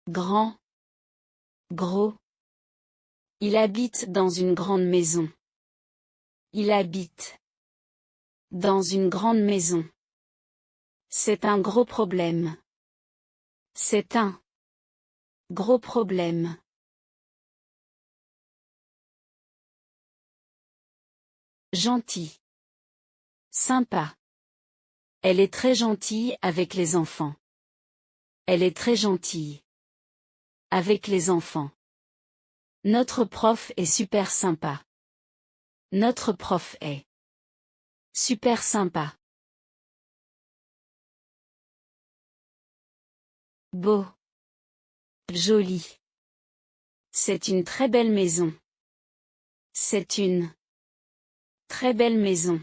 Grand. Gros. Il habite dans une grande maison. Il habite dans une grande maison. C'est un gros problème. C'est un gros problème. Gentil. Sympa. Elle est très gentille avec les enfants. Elle est très gentille avec les enfants. Notre prof est super sympa. Notre prof est super sympa. Beau. Joli. C'est une très belle maison. C'est une très belle maison.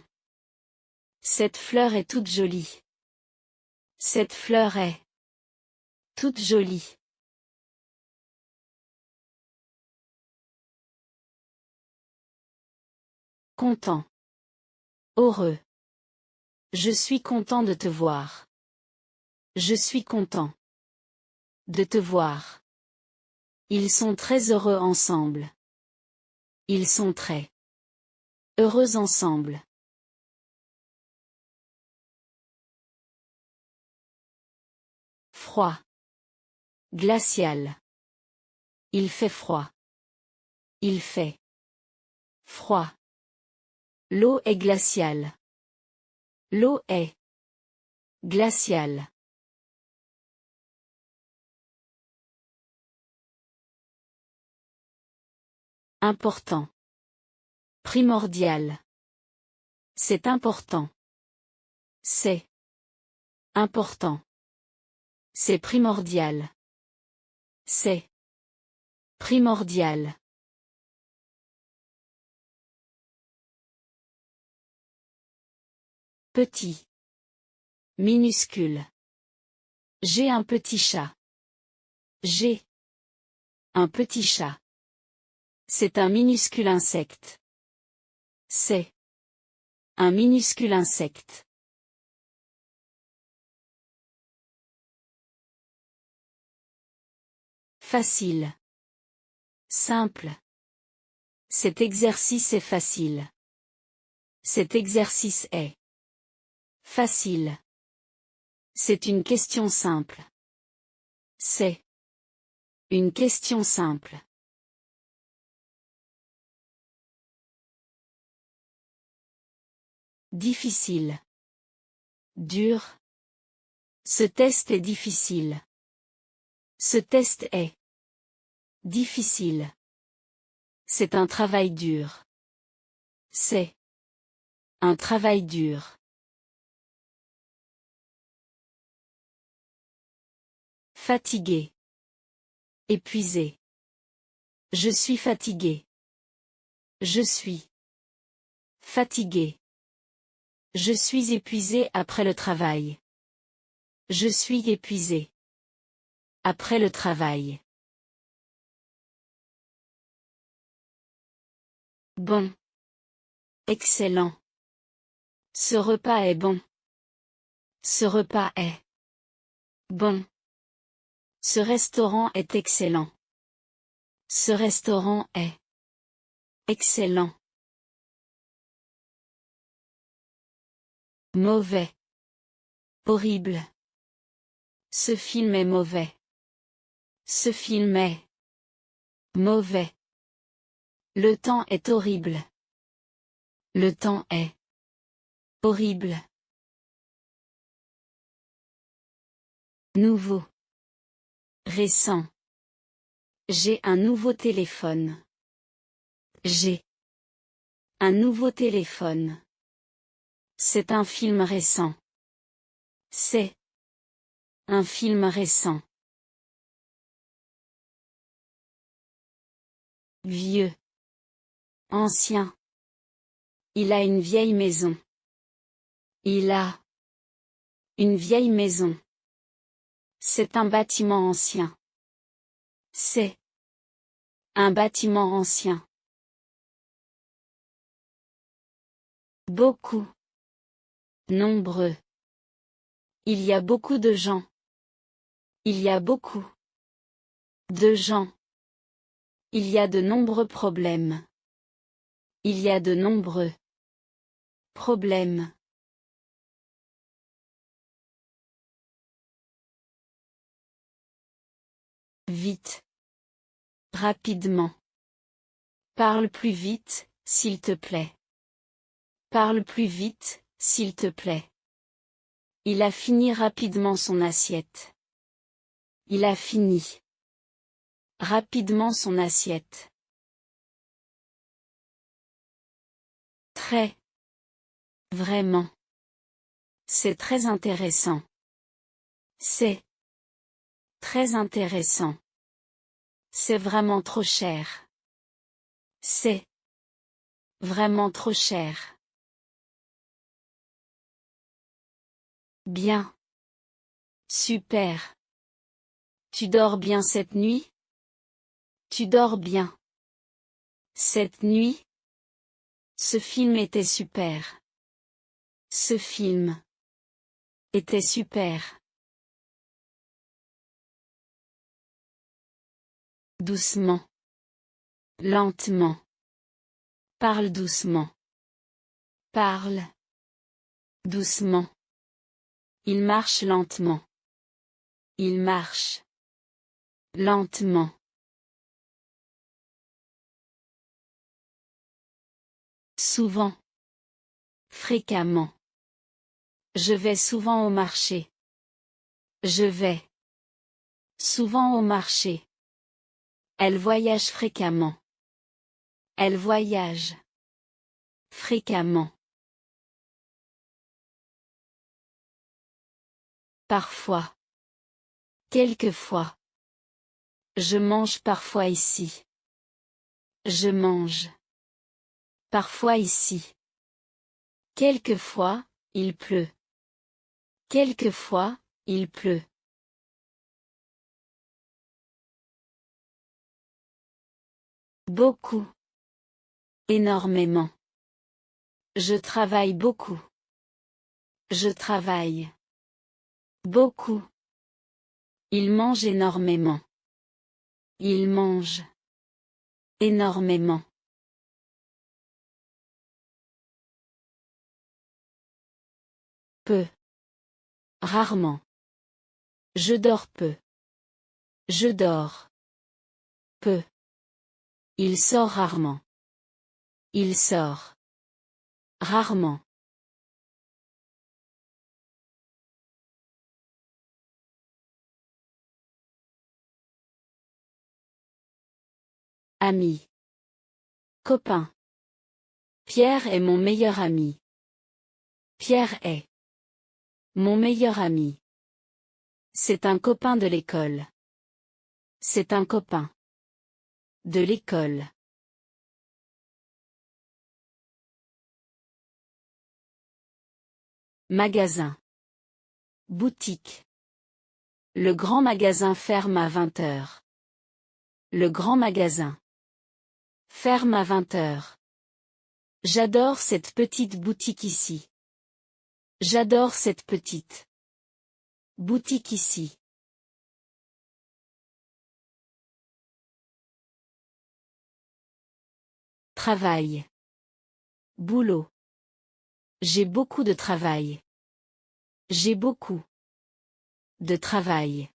Cette fleur est toute jolie. Cette fleur est toute jolie. Content. Heureux. Je suis content de te voir. Je suis content de te voir. Ils sont très heureux ensemble. Ils sont très heureux ensemble. Froid. Glacial. Il fait froid. Il fait froid. L'eau est glaciale. L'eau est glaciale. Important. Primordial. C'est important. C'est important. C'est primordial. C'est primordial. Petit. Minuscule. J'ai un petit chat. J'ai un petit chat. C'est un minuscule insecte. C'est un minuscule insecte. Facile. Simple. Cet exercice est facile. Cet exercice est facile. C'est une question simple. C'est une question simple. Difficile. Dur. Ce test est difficile. Ce test est difficile. C'est un travail dur. C'est un travail dur. Fatigué. Épuisé. Je suis fatigué. Je suis fatigué. Je suis épuisé après le travail. Je suis épuisé après le travail. Bon. Excellent. Ce repas est bon. Ce repas est bon. Ce restaurant est excellent. Ce restaurant est excellent. Mauvais. Horrible. Ce film est mauvais. Ce film est mauvais. Le temps est horrible. Le temps est horrible. Nouveau. Récent. J'ai un nouveau téléphone. J'ai un nouveau téléphone. C'est un film récent. C'est un film récent. Vieux. Ancien. Il a une vieille maison. Il a une vieille maison. C'est un bâtiment ancien. C'est un bâtiment ancien. Beaucoup. Nombreux. Il y a beaucoup de gens. Il y a beaucoup De gens. Il y a de nombreux problèmes. Il y a de nombreux problèmes. Vite. Rapidement. Parle plus vite, s'il te plaît. Parle plus vite, s'il te plaît. Il a fini rapidement son assiette. Il a fini rapidement son assiette. Très. Vraiment. C'est très intéressant. C'est très intéressant. C'est vraiment trop cher. C'est vraiment trop cher. Bien. Super. Tu dors bien cette nuit? Tu dors bien. Cette nuit? Ce film était super. Ce film était super. Doucement. Lentement. Parle doucement. Parle doucement. Il marche lentement. Il marche lentement. Souvent. Fréquemment. Je vais souvent au marché. Je vais souvent au marché. Elle voyage fréquemment. Elle voyage fréquemment. Parfois. Quelquefois. Je mange parfois ici. Je mange parfois ici. Quelquefois, il pleut. Quelquefois, il pleut. Beaucoup. Énormément. Je travaille beaucoup. Je travaille beaucoup. Il mange énormément. Il mange énormément. Peu. Rarement. Je dors peu. Je dors peu. Il sort rarement. Il sort rarement. Ami. Copain. Pierre est mon meilleur ami. Pierre est mon meilleur ami. C'est un copain de l'école. C'est un copain de l'école. Magasin. Boutique. Le grand magasin ferme à 20 heures. Le grand magasin ferme à 20 heures. J'adore cette petite boutique ici. J'adore cette petite boutique ici. Travail. Boulot. J'ai beaucoup de travail. J'ai beaucoup de travail.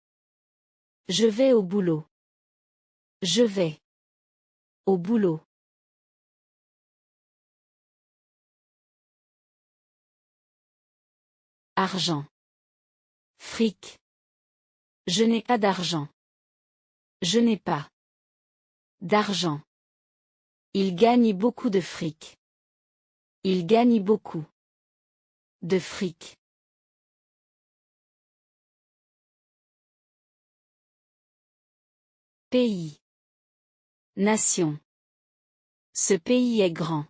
Je vais au boulot. Je vais au boulot. Argent. Fric. Je n'ai pas d'argent. Je n'ai pas d'argent. Il gagne beaucoup de fric. Il gagne beaucoup de fric. Pays. Nation. Ce pays est grand.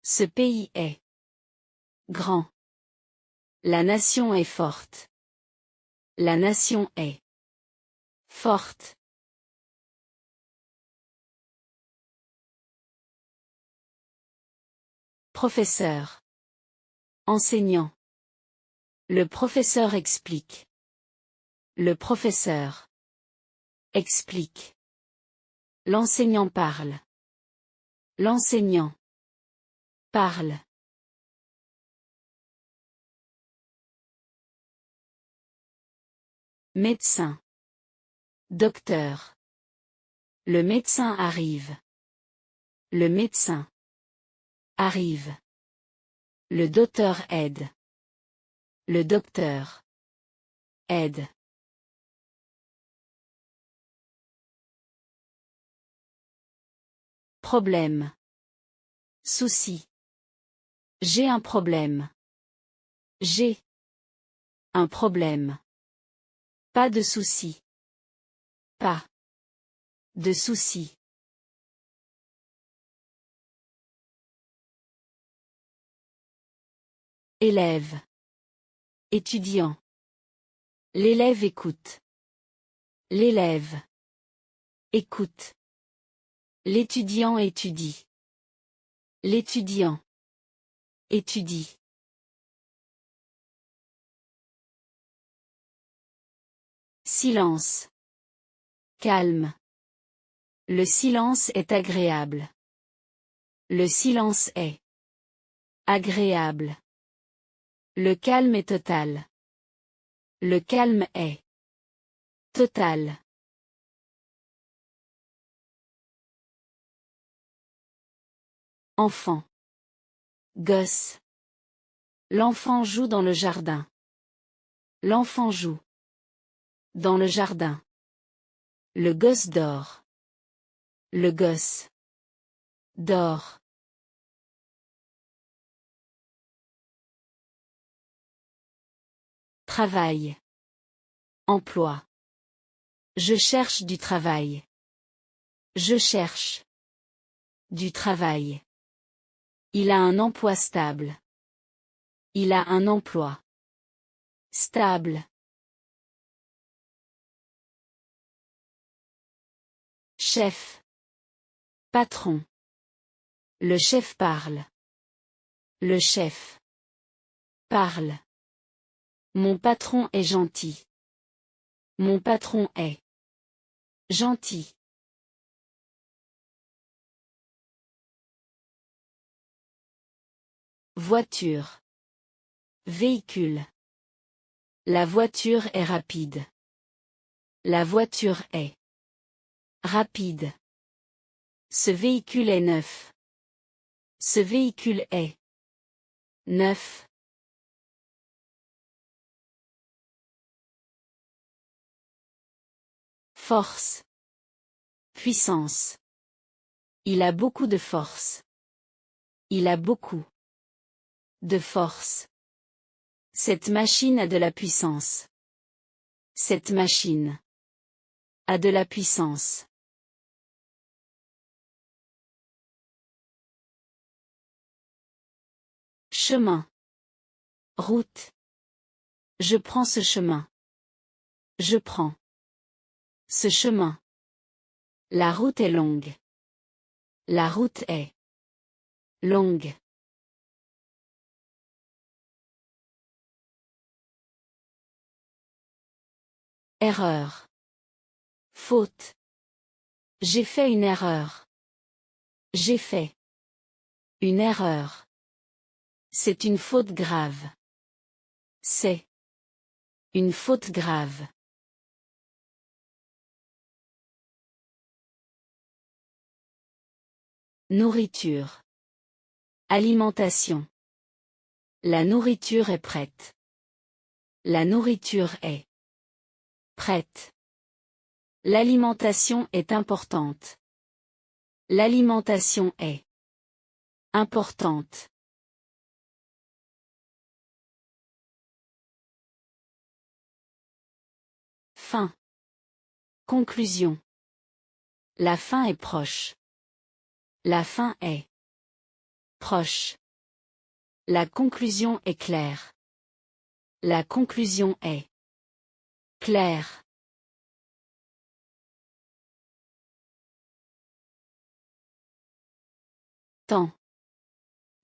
Ce pays est grand. La nation est forte. La nation est forte. Professeur. Enseignant. Le professeur explique. Le professeur Explique. L'enseignant parle. L'enseignant parle. Médecin. Docteur. Le médecin arrive. Le médecin arrive. Le docteur aide. Le docteur aide. Problème. Souci. J'ai un problème. J'ai un problème. Pas de souci. Pas de souci. Élève. Étudiant. L'élève écoute. L'élève écoute. L'étudiant étudie. L'étudiant étudie. Silence. Calme. Le silence est agréable. Le silence est agréable. Le calme est total. Le calme est total. Enfant. Gosse. L'enfant joue dans le jardin. L'enfant joue dans le jardin. Le gosse dort. Le gosse dort. Travail. Emploi. Je cherche du travail. Je cherche du travail. Il a un emploi stable. Il a un emploi stable. Chef. Patron. Le chef parle. Le chef parle. Mon patron est gentil. Mon patron est gentil. Voiture. Véhicule. La voiture est rapide. La voiture est rapide. Ce véhicule est neuf. Ce véhicule est neuf. Force. Puissance. Il a beaucoup de force. Il a beaucoup de force. Cette machine a de la puissance. Cette machine a de la puissance. Chemin. Route. Je prends ce chemin. Je prends ce chemin. La route est longue. La route est longue. Erreur. Faute. J'ai fait une erreur. J'ai fait une erreur. C'est une faute grave. C'est une faute grave. Nourriture. Alimentation. La nourriture est prête. La nourriture est prête. L'alimentation est importante. L'alimentation est importante. Fin. Conclusion. La fin est proche. La fin est proche. La conclusion est claire. La conclusion est claire. Temps.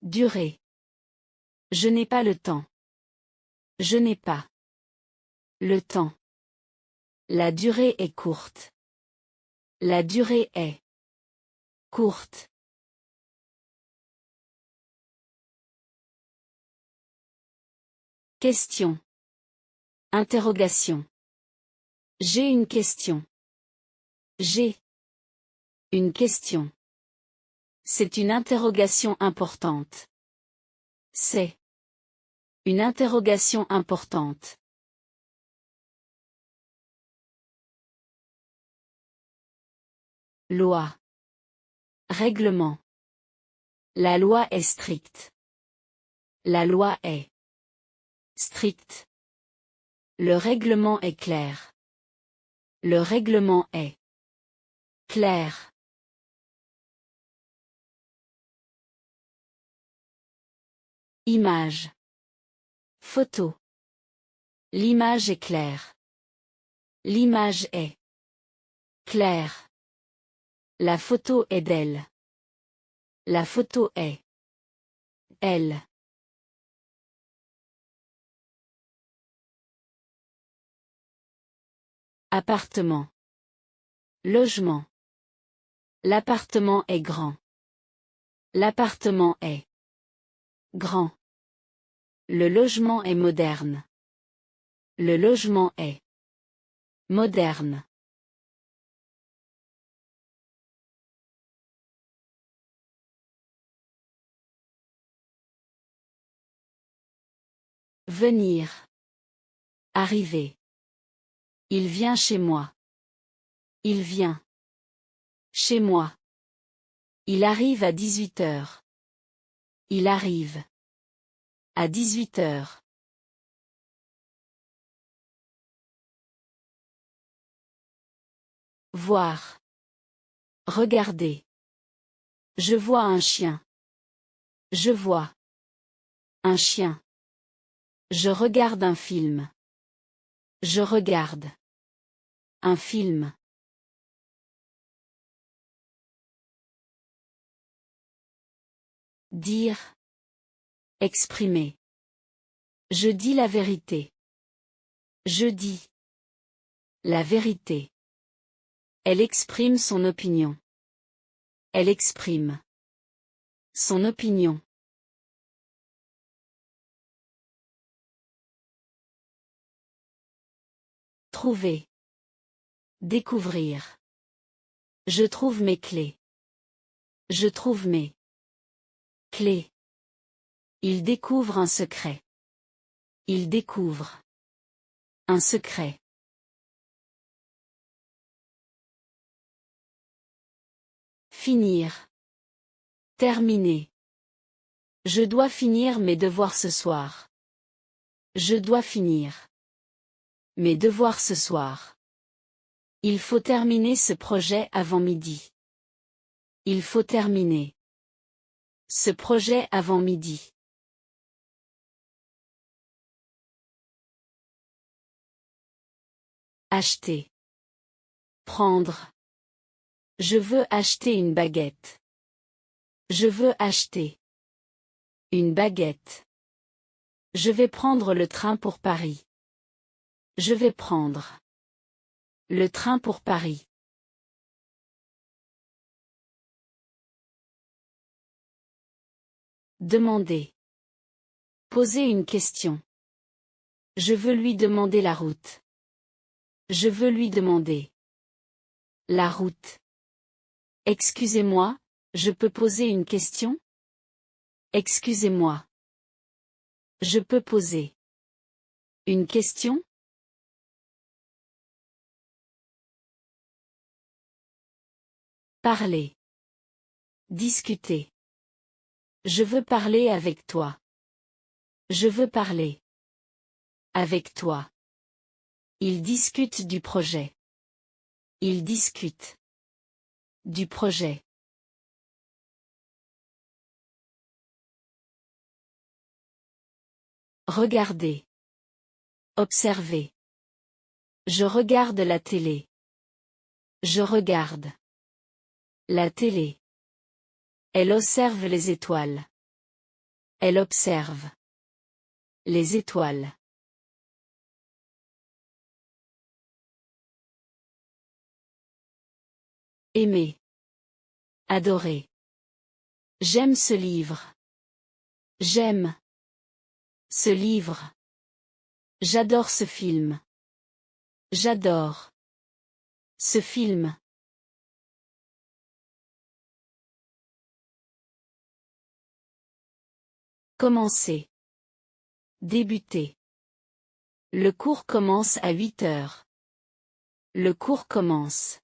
Durée. Je n'ai pas le temps. Je n'ai pas le temps. La durée est courte. La durée est courte. Question. Interrogation. J'ai une question. J'ai une question. C'est une interrogation importante. C'est une interrogation importante. Loi. Règlement. La loi est stricte. La loi est stricte. Le règlement est clair. Le règlement est clair. Image. Photo. L'image est claire. L'image est claire. La photo est d'elle. La photo est elle. Appartement. Logement. L'appartement est grand. L'appartement est grand. Le logement est moderne. Le logement est moderne. Venir. Arriver. Il vient chez moi. Il vient chez moi. Il arrive à 18 heures. Il arrive à 18 heures. Voir. Regarder. Je vois un chien. Je vois un chien. Je regarde un film. Je regarde un film. Dire. Exprimer. Je dis la vérité. Je dis la vérité. Elle exprime son opinion. Elle exprime son opinion. Trouver. Découvrir. Je trouve mes clés. Je trouve mes clés. Il découvre un secret. Il découvre un secret. Finir. Terminer. Je dois finir mes devoirs ce soir. Je dois finir mes devoirs ce soir. Il faut terminer ce projet avant midi. Il faut terminer ce projet avant midi. Acheter. Prendre. Je veux acheter une baguette. Je veux acheter une baguette. Je vais prendre le train pour Paris. Je vais prendre le train pour Paris. Demander. Poser une question. Je veux lui demander la route. Je veux lui demander la route. Excusez-moi, je peux poser une question? Excusez-moi. Je peux poser une question? Parler. Discuter. Je veux parler avec toi. Je veux parler avec toi. Ils discutent du projet. Ils discutent du projet. Regarder. Observer. Je regarde la télé. Je regarde la télé. Elle observe les étoiles. Elle observe les étoiles. Aimer. Adorer. J'aime ce livre. J'aime ce livre. J'adore ce film. J'adore ce film. Commencer. Débuter. Le cours commence à 8 heures. Le cours commence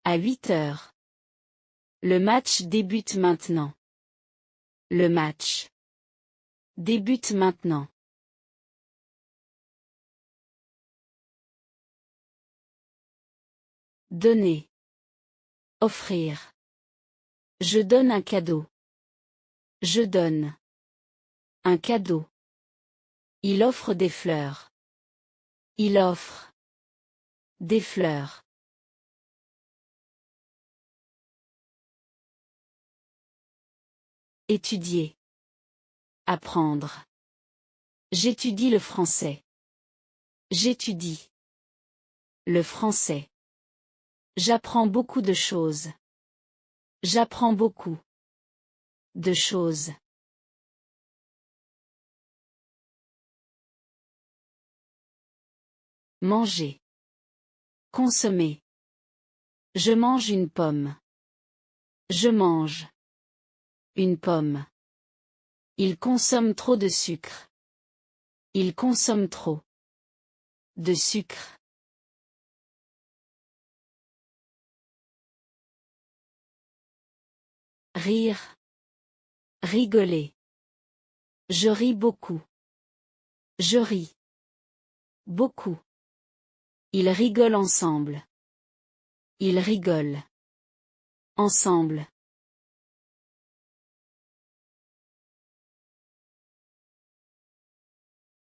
à 8 heures. Le match débute maintenant. Le match débute maintenant. Donner. Offrir. Je donne un cadeau. Je donne un cadeau. Il offre des fleurs. Il offre des fleurs. Étudier. Apprendre. J'étudie le français. J'étudie le français. J'apprends beaucoup de choses. J'apprends beaucoup de choses. Manger. Consommer. Je mange une pomme. Je mange une pomme. Il consomme trop de sucre. Il consomme trop de sucre. Rire. Rigoler. Je ris beaucoup. Je ris beaucoup. Ils rigolent ensemble. Ils rigolent ensemble.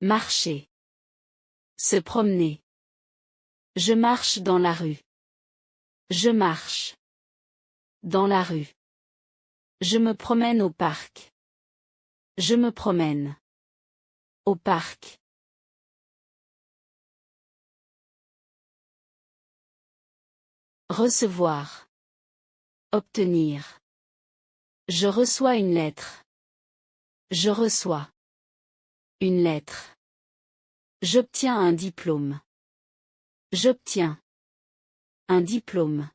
Marcher. Se promener. Je marche dans la rue. Je marche dans la rue. Je me promène au parc. Je me promène au parc. Recevoir. Obtenir. Je reçois une lettre. Je reçois une lettre. J'obtiens un diplôme. J'obtiens un diplôme.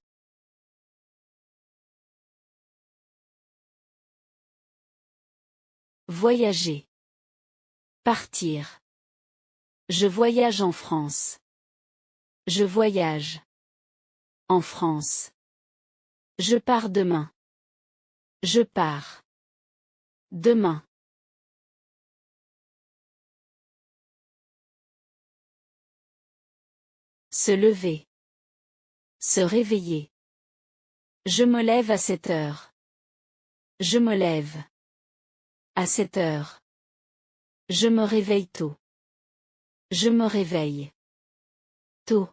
Voyager. Partir. Je voyage en France. Je voyage en France. Je pars demain. Je pars demain. Se lever. Se réveiller. Je me lève à 7 heures. Je me lève à 7 heures. Je me réveille tôt. Je me réveille tôt.